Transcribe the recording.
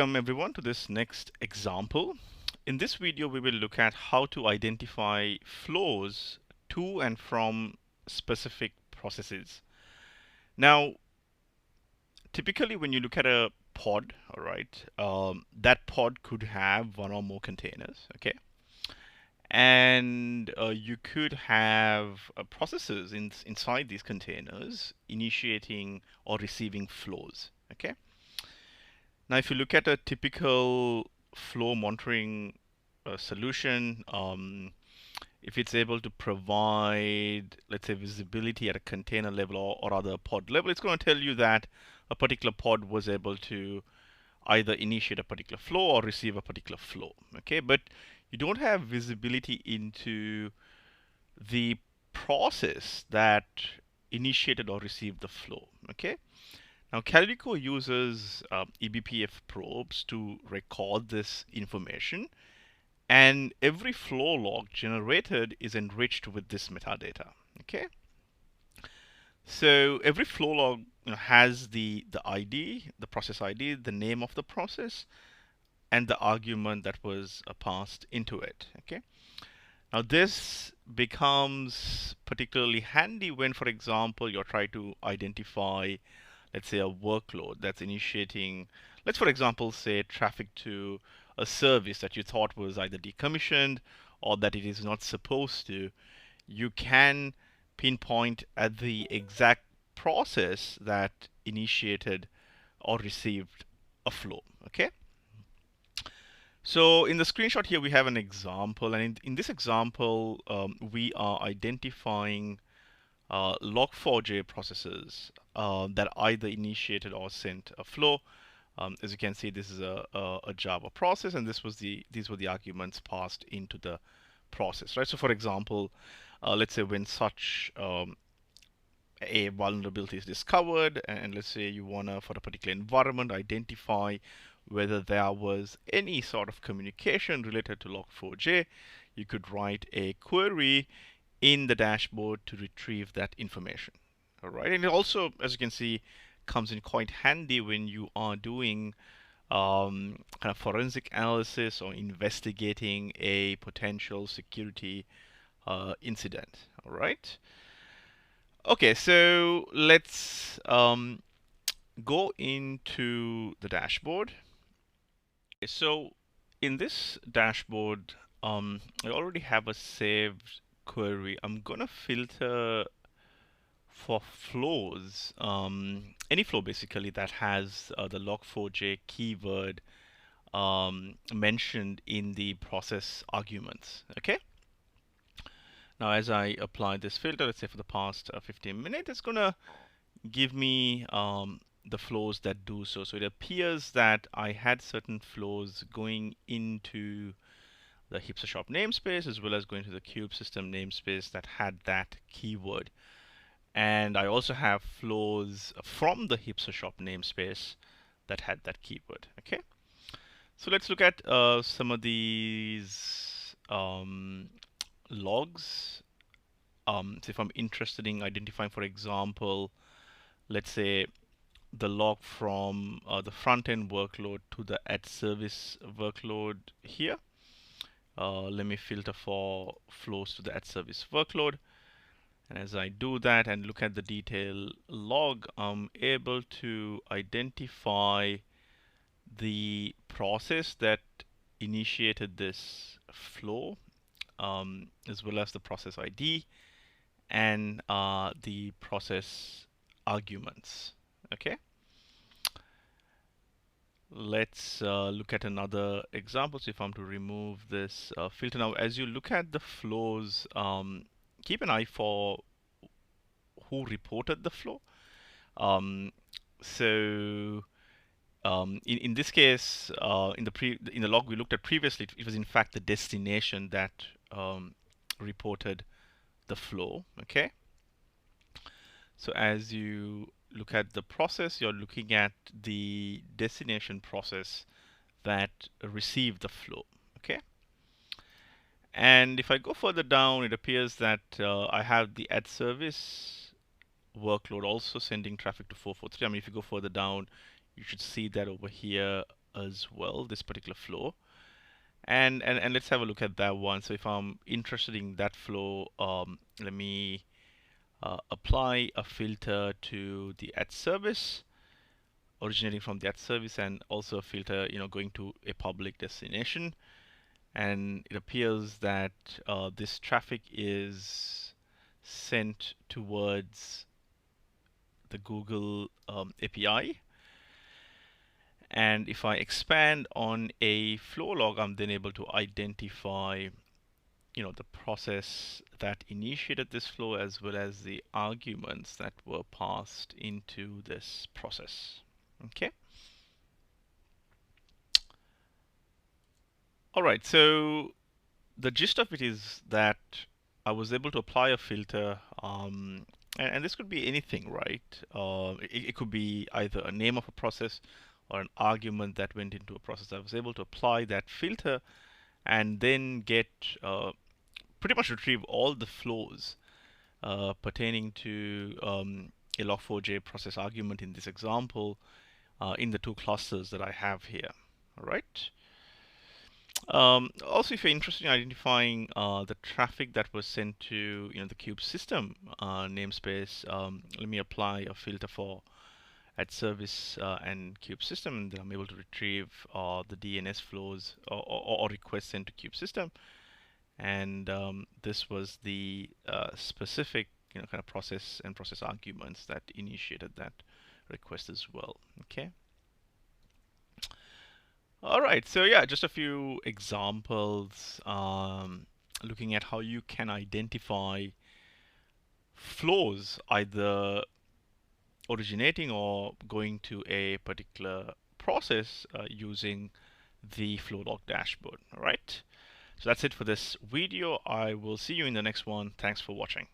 Welcome everyone to this next example. In this video, we will look at how to identify flows to and from specific processes. Now, typically when you look at a pod, all right, that pod could have one or more containers, okay? And you could have processes inside these containers initiating or receiving flows, okay? Now, if you look at a typical flow monitoring solution, if it's able to provide, let's say, visibility at a container level or other pod level, it's going to tell you that a particular pod was able to either initiate a particular flow or receive a particular flow. Okay, but you don't have visibility into the process that initiated or received the flow. Okay. Now, Calico uses eBPF probes to record this information, and every flow log generated is enriched with this metadata. Okay, so every flow log has the ID, the process ID, the name of the process, and the argument that was passed into it. Okay, now this becomes particularly handy when, for example, you're trying to identify, let's say, a workload that's initiating, let's for example say traffic to a service that you thought was either decommissioned or that it is not supposed to. You can pinpoint at the exact process that initiated or received a flow. Okay, so in the screenshot here we have an example, and in this example we are identifying log4j processes that either initiated or sent a flow. As you can see, this is a Java process, and these were the arguments passed into the process, right? So, for example, let's say when such a vulnerability is discovered, and let's say you wanna, for a particular environment, identify whether there was any sort of communication related to log4j, you could write a query in the dashboard to retrieve that information. All right, and it also, as you can see, comes in quite handy when you are doing kind of forensic analysis or investigating a potential security incident. All right. Okay, so let's go into the dashboard. Okay, so in this dashboard, I already have a saved query. I'm gonna filter for flows, any flow basically that has the log4j keyword mentioned in the process arguments. Okay. Now, as I apply this filter, let's say for the past 15 minutes, it's gonna give me the flows that do so. So it appears that I had certain flows going into the Hipster Shop namespace as well as going to the Cube system namespace that had that keyword. And I also have flows from the Hipster Shop namespace that had that keyword. Okay, so let's look at some of these logs. So if I'm interested in identifying, for example, let's say the log from the front-end workload to the @service workload here. Let me filter for flows to the @service workload. And as I do that and look at the detail log, I'm able to identify the process that initiated this flow, as well as the process ID and the process arguments. Okay. Let's look at another example. So if I'm to remove this filter now, as you look at the flows, keep an eye for who reported the flow. So in this case, in the log we looked at previously, it was in fact the destination that reported the flow. Okay. So as you look at the process, you're looking at the destination process that received the flow. Okay. And if I go further down, it appears that I have the @service workload also sending traffic to 443. I mean, if you go further down, you should see that over here as well, this particular flow. And let's have a look at that one. So if I'm interested in that flow, let me apply a filter to the ad service, originating from the ad service, and also a filter, going to a public destination. And it appears that this traffic is sent towards the Google API. And if I expand on a flow log, I'm then able to identify the process that initiated this flow, as well as the arguments that were passed into this process. Okay. All right. So the gist of it is that I was able to apply a filter, and this could be anything, right? It could be either a name of a process or an argument that went into a process. I was able to apply that filter and then get pretty much retrieve all the flows pertaining to a log4j process argument in this example in the two clusters that I have here. All right. Also, if you're interested in identifying the traffic that was sent to the kube system namespace, let me apply a filter for ad service and kube system, and then I'm able to retrieve the DNS flows or requests sent to kube system. And this was the specific kind of process and process arguments that initiated that request as well. Okay. All right, so yeah, just a few examples looking at how you can identify flows either originating or going to a particular process using the flow log dashboard. All right, so that's it for this video. I will see you in the next one. Thanks for watching.